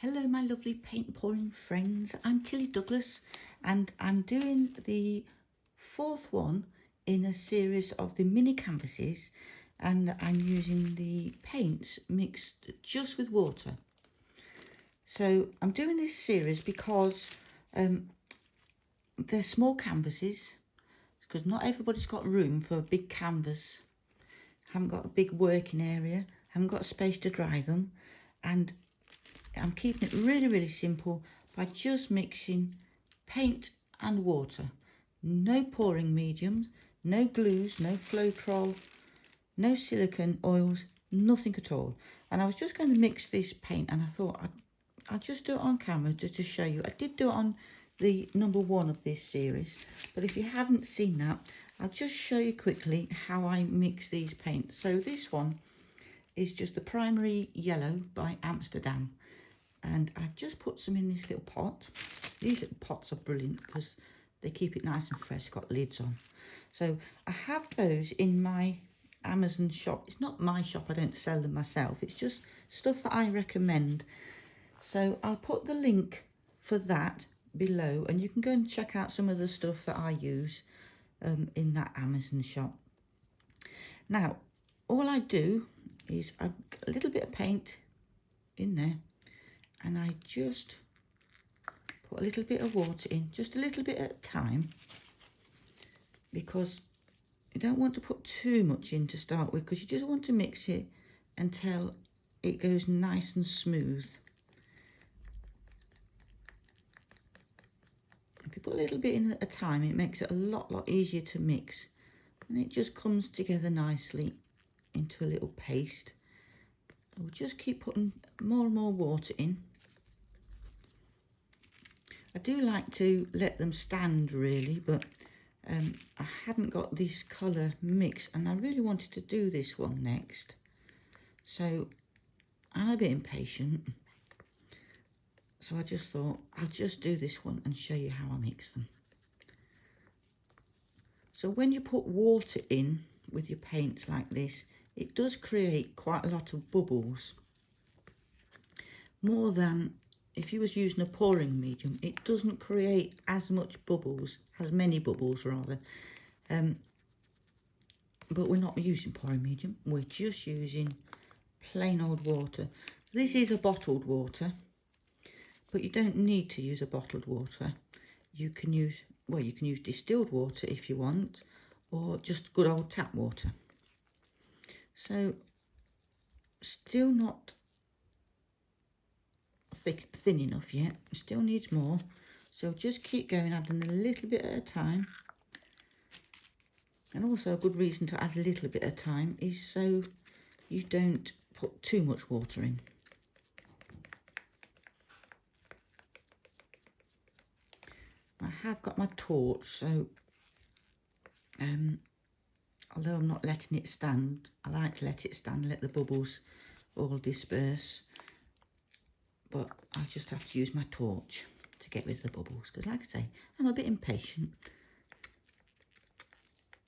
Hello my lovely paint pouring friends, I'm Tilly Douglas and I'm doing the fourth one in a series of the mini canvases, and I'm using the paints mixed just with water. So I'm doing this series because they're small canvases, because not everybody's got room for a big canvas, haven't got a big working area, haven't got space to dry them, and I'm keeping it really simple by just mixing paint and water. No pouring mediums, no glues, no Floetrol, no silicone oils, nothing at all. And I was just going to mix this paint, and I thought I'll just do it on camera just to show you. I did do it on the number 1 of this series, but if you haven't seen that, I'll just show you quickly how I mix these paints. So this one is just the primary yellow by Amsterdam, and I've just put some in this little pot. These little pots are brilliant because they keep it nice and fresh, got lids on. So I have those in my Amazon shop. It's not my shop, I don't sell them myself, it's just stuff that I recommend. So I'll put the link for that below, and you can go and check out some of the stuff that I use in that Amazon shop. Now all I do is I've got a little bit of paint in there, and I just put a little bit of water in, just a little bit at a time, because you don't want to put too much in to start with, because you just want to mix it until it goes nice and smooth. If you put a little bit in at a time, it makes it a lot easier to mix, and it just comes together nicely into a little paste. So we'll just keep putting more and more water in. I do like to let them stand really, but I hadn't got this colour mix, and I really wanted to do this one next. So I'm a bit impatient. So I just thought I'll just do this one and show you how I mix them. So when you put water in with your paints like this, it does create quite a lot of bubbles. More than if you was using a pouring medium, it doesn't create as much bubbles, as many bubbles rather. But we're not using pouring medium, we're just using plain old water. This is a bottled water, but you don't need to use a bottled water. You can use, well, you can use distilled water if you want, or just good old tap water. So still not thin enough yet, still needs more, so just keep going, adding a little bit at a time. And also a good reason to add a little bit at a time is so you don't put too much water in. I have got my torch, so although I'm not letting it stand, I like to let it stand, let the bubbles all disperse, but I just have to use my torch to get rid of the bubbles, because like I say, I'm a bit impatient.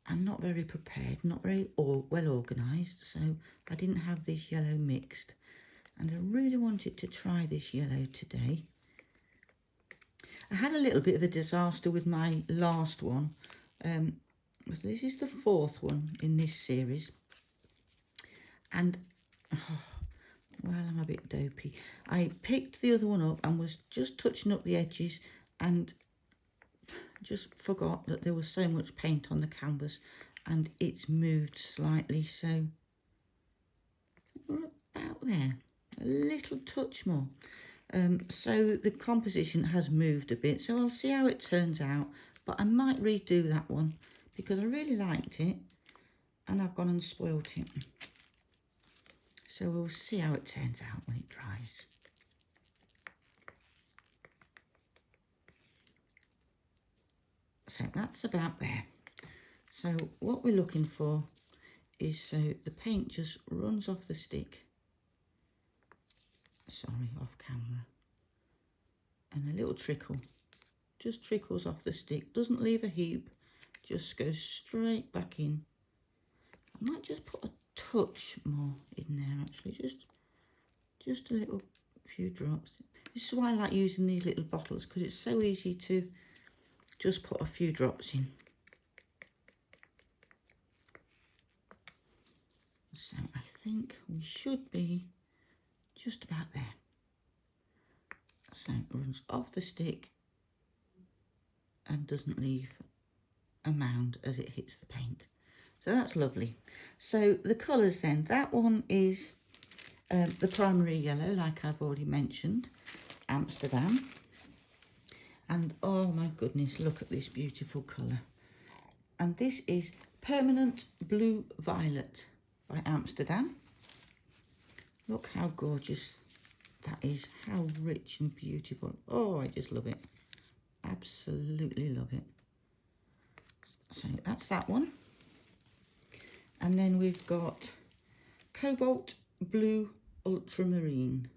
I'm not very prepared, not very well organised, so I didn't have this yellow mixed, and I really wanted to try this yellow today. I had a little bit of a disaster with my last one. This is the 4th one in this series, and well, I'm a bit dopey. I picked the other one up and was just touching up the edges and just forgot that there was so much paint on the canvas, and it's moved slightly, so we're about there, a little touch more. So the composition has moved a bit, so I'll see how it turns out, but I might redo that one because I really liked it and I've gone and spoilt it. So we'll see how it turns out when it dries. So that's about there. So what we're looking for is so the paint just runs off the stick, sorry, off camera, and a little trickle just trickles off the stick, doesn't leave a heap, just goes straight back in. I might just put a touch more in there actually, just a little few drops. This is why I like using these little bottles, because it's so easy to just put a few drops in. So I think we should be just about there. So it runs off the stick and doesn't leave a mound as it hits the paint. So that's lovely. So the colours then, that one is the primary yellow, like I've already mentioned, Amsterdam. And oh my goodness, look at this beautiful colour. And this is Permanent Blue Violet by Amsterdam. Look how gorgeous that is, how rich and beautiful. Oh, I just love it. Absolutely love it. So that's that one. And then we've got Cobalt Blue Ultramarine.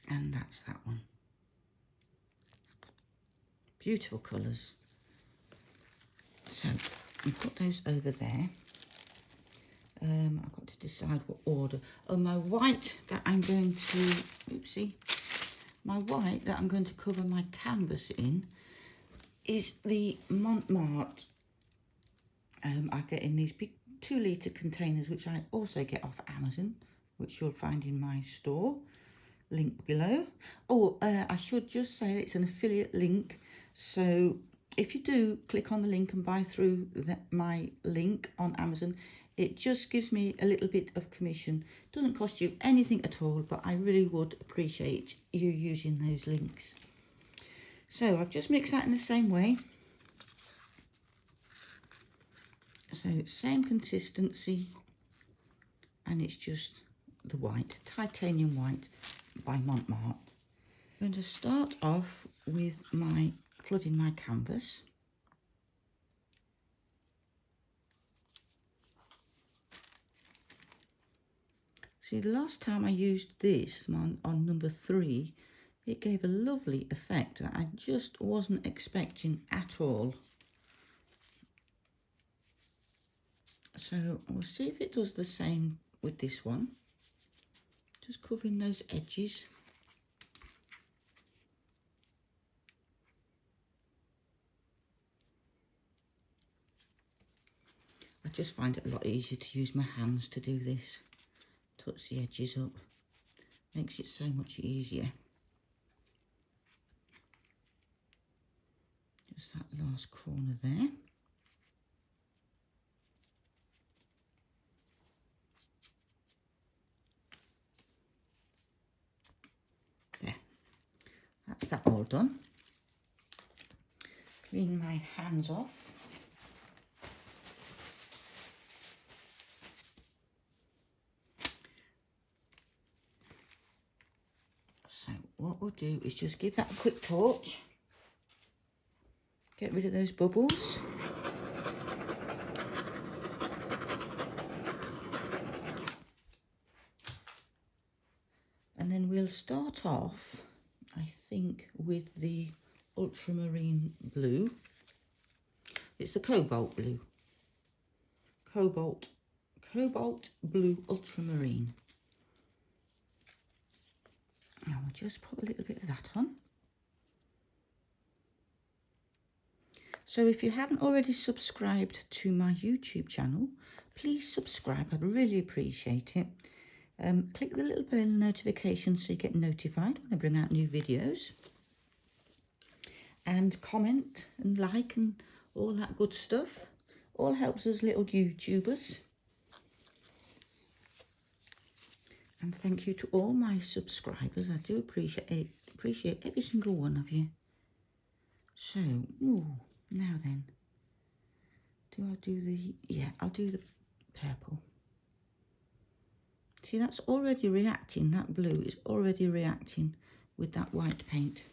And that's that one. Beautiful colours. So I'll put those over there. I've got to decide what order. Oh, my white that I'm going to, oopsie, my white that I'm going to cover my canvas in is the Mont. I get in these big 2-litre containers, which I also get off Amazon, which you'll find in my store, link below. Oh, I should just say it's an affiliate link, so if you do click on the link and buy through my link on Amazon, it just gives me a little bit of commission. It doesn't cost you anything at all, but I really would appreciate you using those links. So I've just mixed that in the same way. So same consistency, and it's just the white, titanium white by Mont. I'm going to start off with my flooding my canvas. See, the last time I used this on number 3, it gave a lovely effect that I just wasn't expecting at all. So we'll see if it does the same with this one. Just covering those edges. I just find it a lot easier to use my hands to do this. Touch the edges up. Makes it so much easier. Just that last corner there. There. That's that all done. Clean my hands off. So what we'll do is just give that a quick torch. Get rid of those bubbles. And then we'll start off, I think, with the ultramarine blue. It's the cobalt blue. Cobalt blue ultramarine. And we'll just put a little bit of that on. So if you haven't already subscribed to my YouTube channel, please subscribe. I'd really appreciate it. Click the little bell notification so you get notified when I bring out new videos. And comment and like and all that good stuff. All helps us little YouTubers. And thank you to all my subscribers. I do appreciate every single one of you. So, ooh, now then. Do I do the... Yeah, I'll do the purple. See, that's already reacting. That blue is already reacting with that white paint.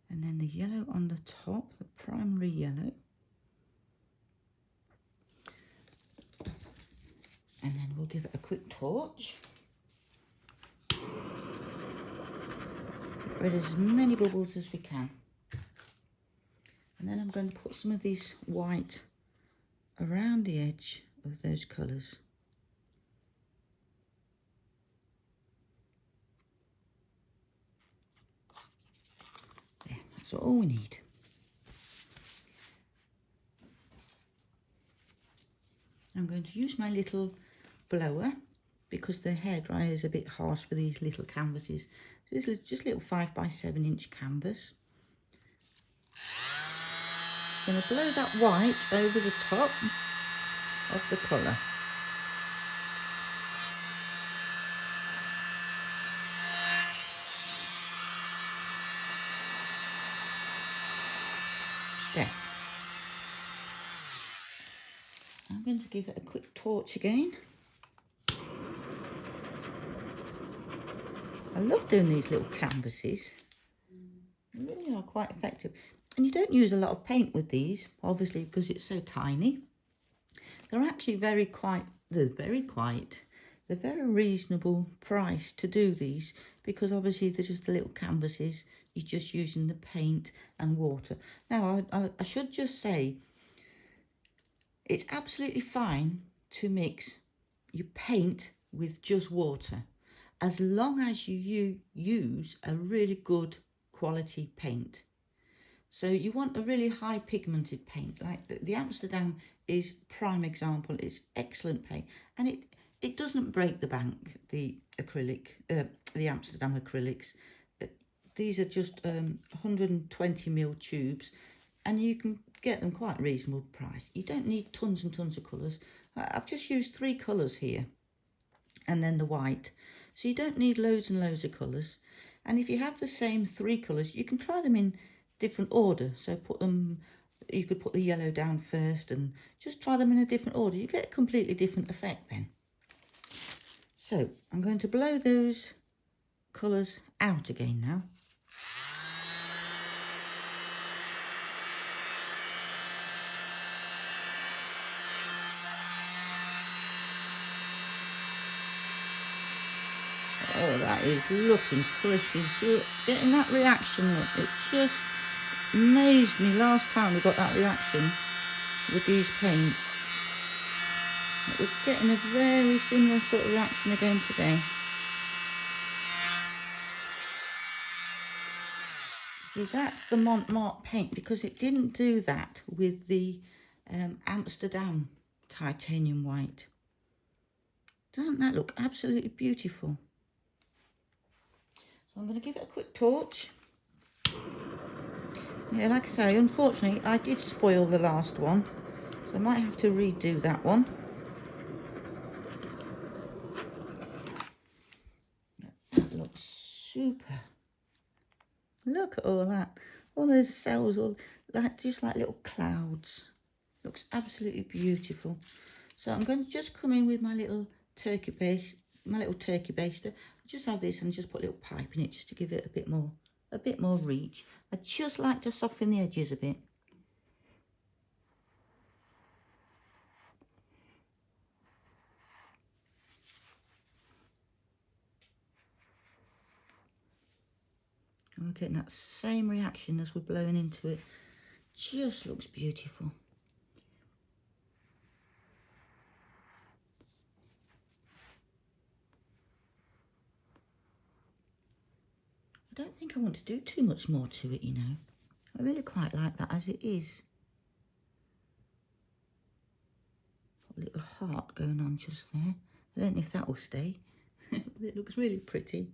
And then the yellow on the top, the primary yellow. And then we'll give it a quick torch. Get rid of as many bubbles as we can. And then I'm going to put some of this white around the edge of those colours. There, that's all we need. I'm going to use my little blower because the hairdryer is a bit harsh for these little canvases. So this is just a little 5x7 inch canvas. I'm going to blow that white over the top of the colour. There. I'm going to give it a quick torch again. I love doing these little canvases. They really are quite effective. And you don't use a lot of paint with these, obviously, because it's so tiny. They're actually very reasonable price to do these, because obviously they're just the little canvases. You're just using the paint and water. Now, I should just say, it's absolutely fine to mix your paint with just water, as long as you use a really good quality paint. So you want a really high pigmented paint, like the Amsterdam is prime example. It's excellent paint, and it doesn't break the bank, the acrylic, the Amsterdam acrylics. These are just 120ml tubes, and you can get them quite reasonable price. You don't need tons and tons of colours. I've just used 3 colours here, and then the white. So you don't need loads and loads of colours. And if you have the same 3 colours, you can try them in different order. So you could put the yellow down first and just try them in a different order. You get a completely different effect then. So I'm going to blow those colours out again now. Oh, that is looking pretty. So getting that reaction, look, it just amazed me last time we got that reaction with these paints. We're getting a very similar sort of reaction again today. See, that's the Mont paint, because it didn't do that with the Amsterdam titanium white. Doesn't that look absolutely beautiful? So I'm going to give it a quick torch. Yeah, like I say, unfortunately, I did spoil the last one, so I might have to redo that one. That looks super. Look at all that. All those cells, all like just like little clouds. Looks absolutely beautiful. So I'm going to just come in with my little turkey baster. I just have this and just put a little pipe in it just to give it a bit more reach. I just like to soften the edges a bit. And we're getting that same reaction as we're blowing into it. Just looks beautiful. I don't think I want to do too much more to it, you know. I really quite like that as it is. Got a little heart going on just there. I don't know if that will stay. It looks really pretty.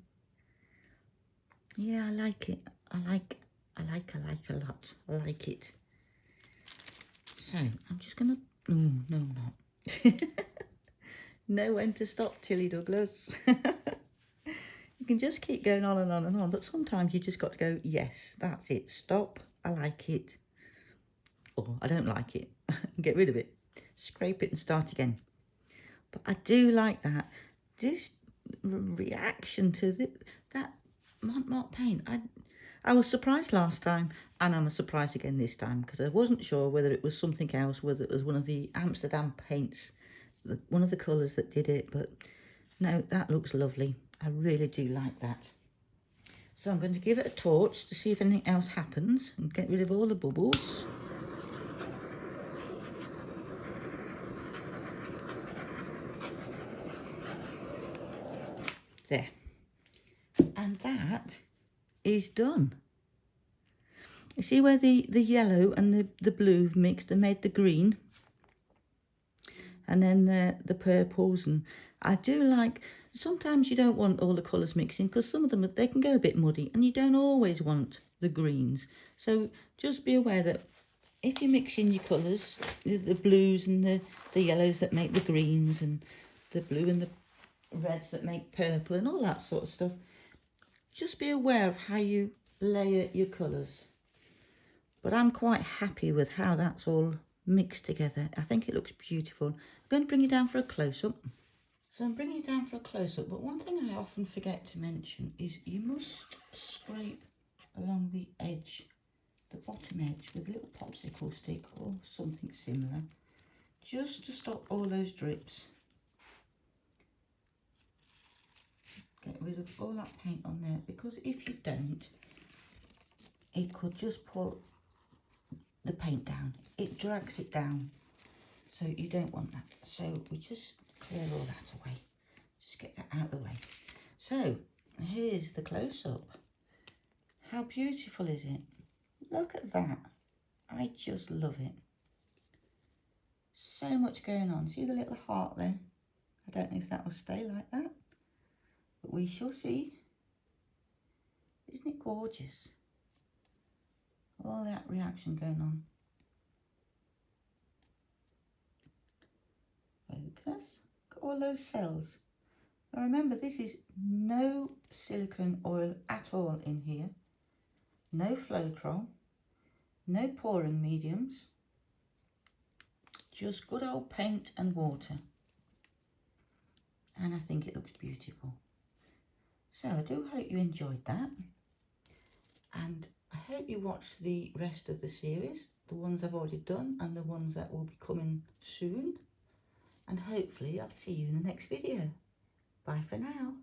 Yeah, I like it. I like a lot. I like it. So I'm just gonna. Oh no, I'm not. Know when to stop, Tilly Douglas. You can just keep going on and on and on, but sometimes you just got to go, yes, that's it, stop, I like it, or I don't like it, get rid of it, scrape it and start again. But I do like that, this reaction to that Mont paint. I was surprised last time, and I'm surprised again this time, because I wasn't sure whether it was something else, whether it was one of the Amsterdam paints, one of the colours that did it, but no, that looks lovely. I really do like that. So I'm going to give it a torch to see if anything else happens and get rid of all the bubbles. There. And that is done. You see where the yellow and the blue have mixed and made the green? And then the purples, and I do like, sometimes you don't want all the colours mixing because some of them, they can go a bit muddy and you don't always want the greens. So just be aware that if you mix in your colours, the blues and the yellows that make the greens, and the blue and the reds that make purple and all that sort of stuff, just be aware of how you layer your colours. But I'm quite happy with how that's all mixed together. I think it looks beautiful. I'm going to bring it down for a close-up. So I'm bringing it down for a close-up, but one thing I often forget to mention is you must scrape along the edge, the bottom edge, with a little popsicle stick or something similar, just to stop all those drips. Get rid of all that paint on there, because if you don't, it could just pull the paint down. It drags it down, so you don't want that. So we just clear all that away. Just get that out of the way. So here's the close-up. How beautiful is it? Look at that. I just love it. So much going on. See the little heart there? I don't know if that will stay like that, but we shall see. Isn't it gorgeous? All that reaction going on. Focus. Got all those cells. Now remember, this is no silicone oil at all in here. No Floetrol. No pouring mediums. Just good old paint and water. And I think it looks beautiful. So I do hope you enjoyed that. And I hope you watch the rest of the series, the ones I've already done and the ones that will be coming soon. And hopefully I'll see you in the next video. Bye for now.